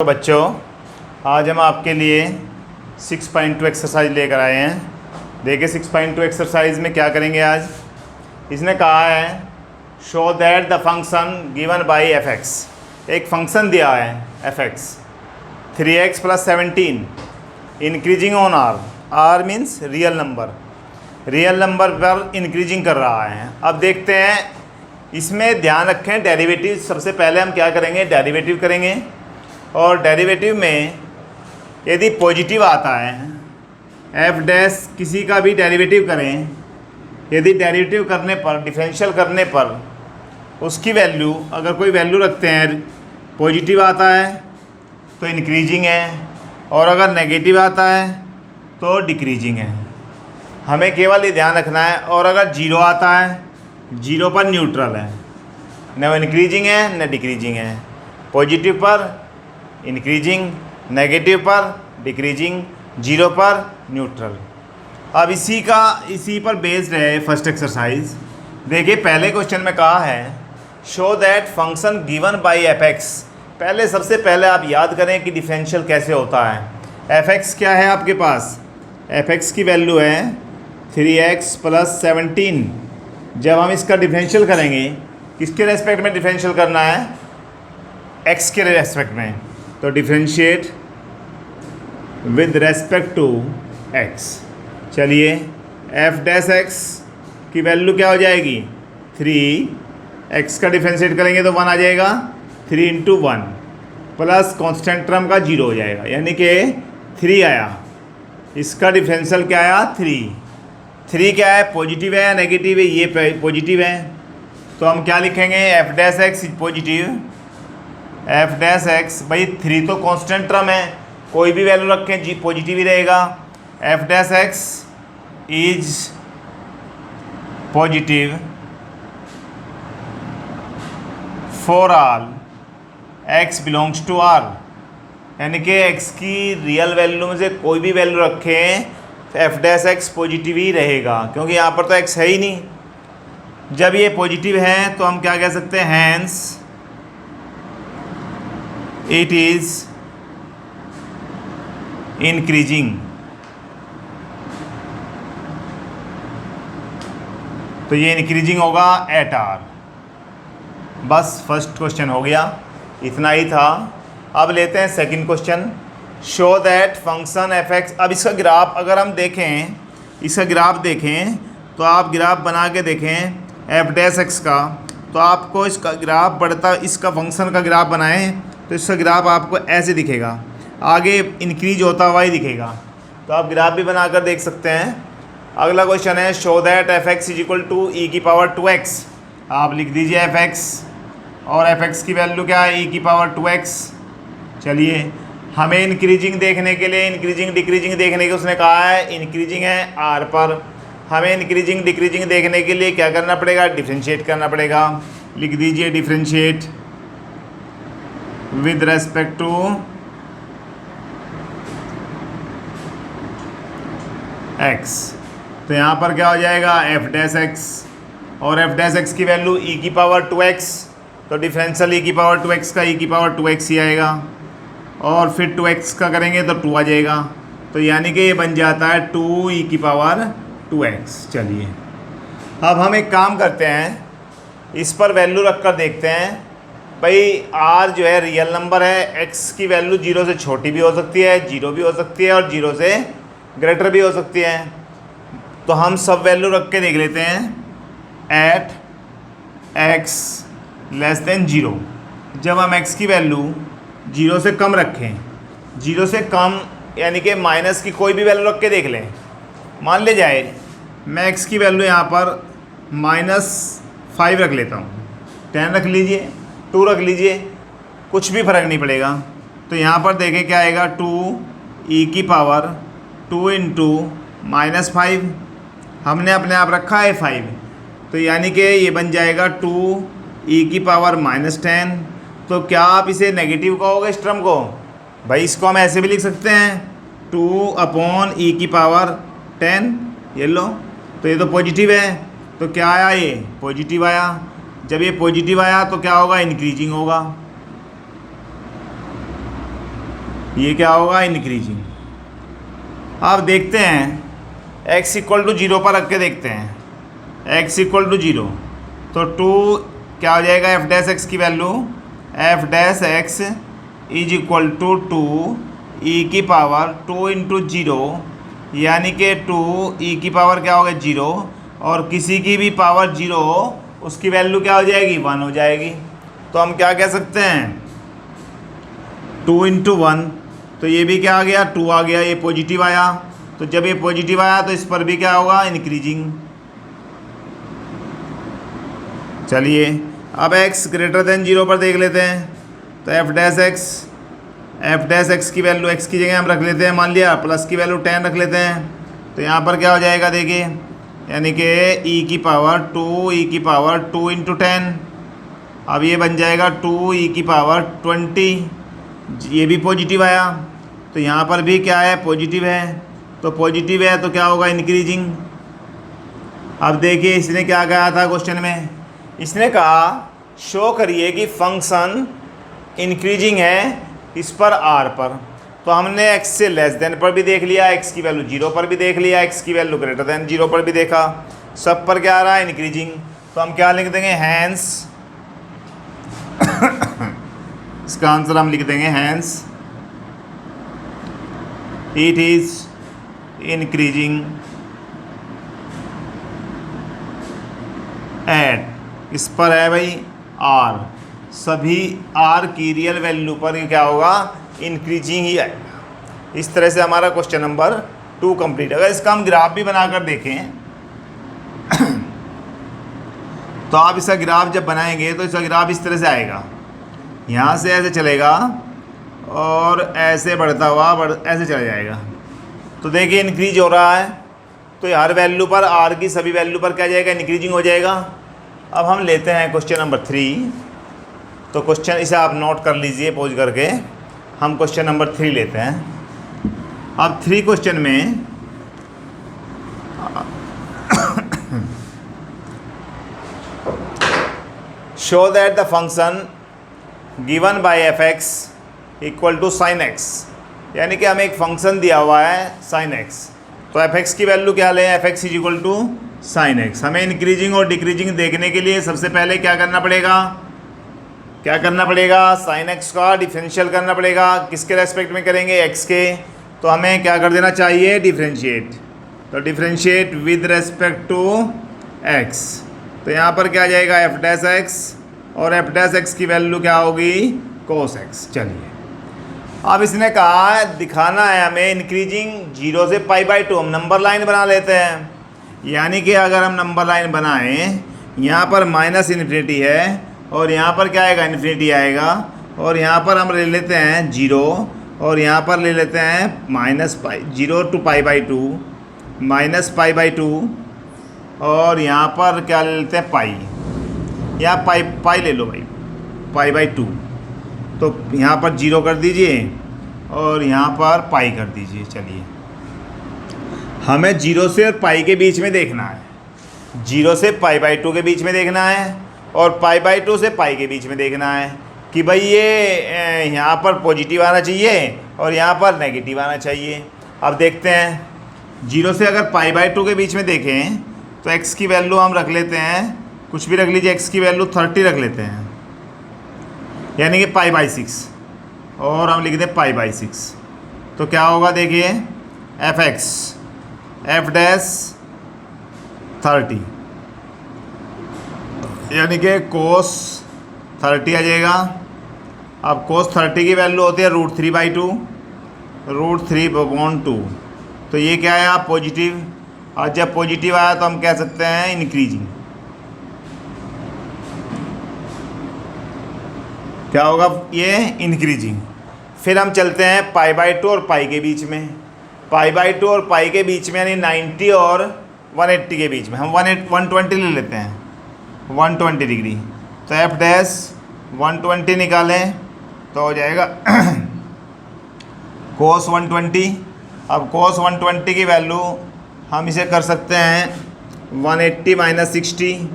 तो बच्चों, आज हम आपके लिए 6.2 एक्सरसाइज लेकर आए हैं। देखिए 6.2 एक्सरसाइज में क्या करेंगे आज। इसने कहा है show that the function given by F X. एक फंक्शन दिया है F X 3x + 17 increasing on R. R means real number पर इंक्रीजिंग कर रहा है। अब देखते हैं, इसमें ध्यान रखें डेरिवेटिव। सबसे पहले हम क्या करेंगे, डेरिवेटिव करेंगे। और डेरिवेटिव में यदि पॉजिटिव आता है, एफ डैश किसी का भी डेरिवेटिव करें, यदि डेरिवेटिव करने पर, डिफरेंशियल करने पर उसकी वैल्यू, अगर कोई वैल्यू रखते हैं, पॉजिटिव आता है तो इंक्रीजिंग है, और अगर नेगेटिव आता है तो डिक्रीजिंग है। हमें केवल ये ध्यान रखना है। और अगर जीरो आता है, जीरो पर न्यूट्रल है, न इंक्रीजिंग है न डिक्रीजिंग है। पॉजिटिव पर इंक्रीजिंग, नेगेटिव पर डिक्रीजिंग, जीरो पर न्यूट्रल। अब इसी पर बेस्ड है फर्स्ट एक्सरसाइज। देखिए पहले क्वेश्चन में कहा है show that function given by F x. सबसे पहले आप याद करें कि डिफरेंशियल कैसे होता है। एफ एक्स क्या है आपके पास, एफ एक्स की वैल्यू है 3x + 17। जब हम इसका डिफरेंशियल करेंगे, किसके रेस्पेक्ट में डिफरेंशियल करना है, x के रेस्पेक्ट में, तो differentiate with respect to x। चलिए एफ डैश एक्स की वैल्यू क्या हो जाएगी 3। x का डिफरेंशिएट करेंगे तो 1 आ जाएगा, 3 × 1 प्लस कॉन्स्टेंट टर्म का 0 हो जाएगा, यानी कि 3 आया। इसका डिफरेंशियल क्या आया 3 क्या है, पॉजिटिव है या नेगेटिव है, ये पॉजिटिव है। तो हम क्या लिखेंगे, F dash X is positive. F dash x, भाई 3 तो कांस्टेंट टर्म है, कोई भी वैल्यू रखें जी पॉजिटिव ही रहेगा। F dash X is positive for all X belongs to R. यानी कि एक्स की रियल वैल्यू में से कोई भी वैल्यू रखें, एफ डैश एक्स पॉजिटिव ही रहेगा, क्योंकि यहाँ पर तो एक्स है ही नहीं। जब ये पॉजिटिव है तो हम क्या कह सकते हैं, हैंस इट इज इंक्रीजिंग। तो ये इंक्रीजिंग होगा एट आर। बस फर्स्ट क्वेश्चन हो गया, इतना ही था। अब लेते हैं second question. Show that function F x. अब इसका ग्राफ अगर हम देखें, इसका ग्राफ देखें तो आप ग्राफ बना के देखें एफ डैश एक्स का, तो आपको इसका ग्राफ बढ़ता, इसका फंक्शन का ग्राफ बनाएं तो इसका ग्राफ आपको ऐसे दिखेगा, आगे इंक्रीज होता हुआ ही दिखेगा। तो आप ग्राफ भी बनाकर देख सकते हैं। अगला क्वेश्चन है show that F X is equal to e⁻²x। आप लिख दीजिए एफ एक्स, और एफ एक्स की वैल्यू क्या है, e⁻²x। चलिए हमें इंक्रीजिंग देखने के लिए, इंक्रीजिंग डिक्रीजिंग देखने के, उसने कहा है इंक्रीजिंग है आर पर। हमें इंक्रीजिंग डिक्रीजिंग देखने के लिए क्या करना पड़ेगा, डिफ्रेंशिएट करना पड़ेगा। लिख दीजिए differentiate with respect to x। तो यहाँ पर क्या हो जाएगा, एफ डैश एक्स, और एफ डैश एक्स की वैल्यू e⁻²x, तो डिफरेंशियल e⁻²x का e⁻²x ही आएगा, और फिर 2x का करेंगे तो 2 आ जाएगा। तो यानी कि ये बन जाता है 2e⁻²x। चलिए अब हम एक काम करते हैं, इस पर वैल्यू रख कर देखते हैं। भाई r जो है रियल नंबर है, x की वैल्यू 0 से छोटी भी हो सकती है, 0 भी हो सकती है, और 0 से ग्रेटर भी हो सकती है। तो हम सब वैल्यू रख के देख लेते हैं। एट x < 0, जब हम x की वैल्यू 0 से कम रखें, 0 से कम यानी कि माइनस की कोई भी वैल्यू रख के देख लें। मान ले जाए मैं x की वैल्यू यहाँ पर -5 रख लेता हूँ, 10 रख लीजिए, 2 रख लीजिए, कुछ भी फ़र्क नहीं पड़ेगा। तो यहाँ पर देखें क्या आएगा, 2e⁻² × -5। हमने अपने आप रखा है 5, तो यानी कि ये बन जाएगा 2e⁻ -10। तो क्या आप इसे नेगेटिव कहोगे इस टर्म को, भाई इसको हम ऐसे भी लिख सकते हैं 2/e⁻10। ये लो, तो ये तो पॉजिटिव है, तो क्या आया, ये पॉजिटिव आया। जब ये पॉजिटिव आया तो क्या होगा, इंक्रीजिंग होगा। ये क्या होगा, इंक्रीजिंग। अब देखते हैं x इक्वल टू 0 पर रख के देखते हैं, x इक्वल टू 0 तो 2 क्या हो जाएगा, एफ डैश एक्स की value F dash X is equal to 2 E की पावर 2 इंटू 0, यानी कि 2 ई की पावर क्या होगा 0, और किसी की भी पावर 0 हो उसकी वैल्यू क्या हो जाएगी 1 हो जाएगी। तो हम क्या कह सकते हैं 2 इंटू 1, तो ये भी क्या आ गया 2 आ गया, ये पॉजिटिव आया। तो जब ये पॉजिटिव आया तो इस पर भी क्या होगा, इंक्रीजिंग। चलिए अब x ग्रेटर देन 0 पर देख लेते हैं। तो एफ डैश एक्स की वैल्यू x की जगह हम रख लेते हैं, मान लिया प्लस की वैल्यू 10 रख लेते हैं। तो यहाँ पर क्या हो जाएगा देखिए, यानी कि e की पावर 2 इंटू 10, अब ये बन जाएगा 2 ई की पावर 20, ये भी पॉजिटिव आया। तो यहाँ पर भी क्या है, पॉजिटिव है, तो पॉजिटिव है तो क्या होगा, इंक्रीजिंग। अब देखिए इसने क्या कहा था क्वेश्चन में, इसने कहा शो करिए कि फंक्शन इंक्रीजिंग है इस पर r पर। तो हमने x से लेस देन पर भी देख लिया, x की वैल्यू 0 पर भी देख लिया, x की वैल्यू ग्रेटर देन 0 पर भी देखा, सब पर क्या आ रहा है, इंक्रीजिंग। तो हम क्या लिख देंगे, हैंस इसका आंसर हम लिख देंगे hence it is increasing at, इस पर है भाई r, सभी r की रियल वैल्यू पर ये क्या होगा, इंक्रीजिंग ही आएगा। इस तरह से हमारा क्वेश्चन नंबर 2 कंप्लीट। अगर इसका हम ग्राफ भी बनाकर देखें तो आप इसका ग्राफ जब बनाएंगे तो इसका ग्राफ इस तरह से आएगा, यहाँ से ऐसे चलेगा और ऐसे बढ़ता हुआ ऐसे चला जाएगा। तो देखिए इंक्रीज हो रहा है, तो हर वैल्यू पर r की सभी वैल्यू पर क्या जाएगा, इंक्रीजिंग हो जाएगा। अब हम लेते हैं क्वेश्चन नंबर 3। तो क्वेश्चन इसे आप नोट कर लीजिए पॉज करके, हम क्वेश्चन नंबर 3 लेते हैं। अब 3 क्वेश्चन में show that the function given by F X equal to sine X, यानी कि हमें एक फंक्शन दिया हुआ है साइन एक्स, तो एफ एक्स की वैल्यू क्या लें, F X is equal to sine X. हमें इंक्रीजिंग और डिक्रीजिंग देखने के लिए सबसे पहले क्या करना पड़ेगा, साइन एक्स का डिफरेंशियल करना पड़ेगा। किसके रेस्पेक्ट में करेंगे, एक्स के। तो हमें क्या कर देना चाहिए, डिफरेंशिएट। तो differentiate with respect to X, तो यहाँ पर क्या आ जाएगा, एफ डैश एक्स, और एफ डैश एक्स की वैल्यू क्या होगी, कोस एक्स। चलिए अब इसने कहा है दिखाना है हमें इंक्रीजिंग 0 से π/2, हम नंबर लाइन बना लेते हैं। यानी कि अगर हम नंबर लाइन बनाएं, यहाँ पर माइनस इन्फिनिटी है और यहाँ पर क्या आएगा, इन्फिनिटी आएगा, और यहाँ पर हम ले लेते हैं 0 और यहाँ पर ले लेते हैं -0 to π/2, -π/2, और यहाँ पर क्या ले लेते हैं पाई, यहाँ पाई ले लो भाई, π/2। तो यहाँ पर 0 कर दीजिए और यहाँ पर पाई कर दीजिए। चलिए हमें 0 से और पाई के बीच में देखना है, 0 से π/2 के बीच में देखना है और π/2 से पाई के बीच में देखना है कि भाई ये यहाँ पर पॉजिटिव आना चाहिए और यहाँ पर नेगेटिव आना चाहिए। अब देखते हैं 0 से अगर π/2 के बीच में देखें तो x की वैल्यू हम रख लेते हैं, कुछ भी रख लीजिए, x की वैल्यू 30 रख लेते हैं, यानी कि π/6, और हम लिख दें π/6। तो क्या होगा देखिए, एफ एक्स एफ डैश 30, यानी कि कोस 30 आ जाएगा। अब कोस 30 की वैल्यू होती है √3/2, √3/2। तो ये क्या आया, पॉजिटिव। और जब पॉजिटिव आया तो हम कह सकते हैं इंक्रीजिंग। क्या होगा, ये इंक्रीजिंग। फिर हम चलते हैं π/2 और पाई के बीच में, π/2 और पाई के बीच में, यानी 90 और 180 के बीच में हम 120 ले लेते हैं, 120 डिग्री। तो एफ डैश 120 निकालें तो हो जाएगा कोस 120। अब कोस 120 की वैल्यू हम इसे कर सकते हैं 180 - 60।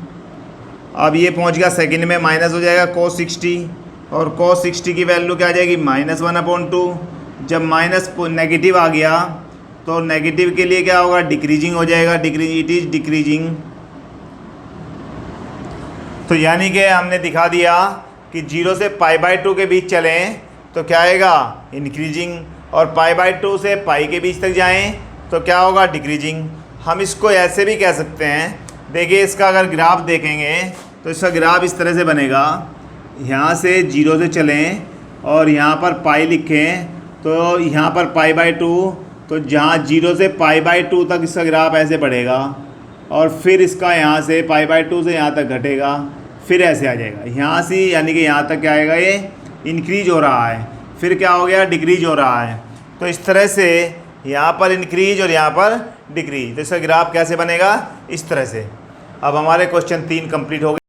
अब ये पहुंच गया सेकंड में, माइनस हो जाएगा कोस 60, और कोस 60 की वैल्यू क्या आ जाएगी, -1/2 जब माइनस नेगेटिव आ गया तो नेगेटिव के लिए क्या होगा, डिक्रीजिंग हो जाएगा, इट इज़ डिक्रीजिंग। तो यानी कि हमने दिखा दिया कि 0 से π/2 के बीच चलें तो क्या आएगा, इंक्रीजिंग, और π/2 से पाई के बीच तक जाएं तो क्या होगा, डिक्रीजिंग। हम इसको ऐसे भी कह सकते हैं, देखिए इसका अगर ग्राफ देखेंगे तो इसका ग्राफ इस तरह से बनेगा, यहाँ से 0 से चलें और यहाँ पर पाई लिखें तो यहाँ पर π/2, तो जहाँ 0 से π/2 तक इसका ग्राफ ऐसे बढ़ेगा और फिर इसका यहाँ से π/2 से यहाँ तक घटेगा, फिर ऐसे आ जाएगा यहाँ से, यानी कि यहाँ तक क्या आएगा, ये इंक्रीज हो रहा है, फिर क्या हो गया, डिक्रीज हो रहा है। तो इस तरह से यहाँ पर इंक्रीज और यहाँ पर डिक्रीज, तो इसका ग्राफ कैसे बनेगा, इस तरह से। अब हमारे क्वेश्चन 3 कंप्लीट हो गए।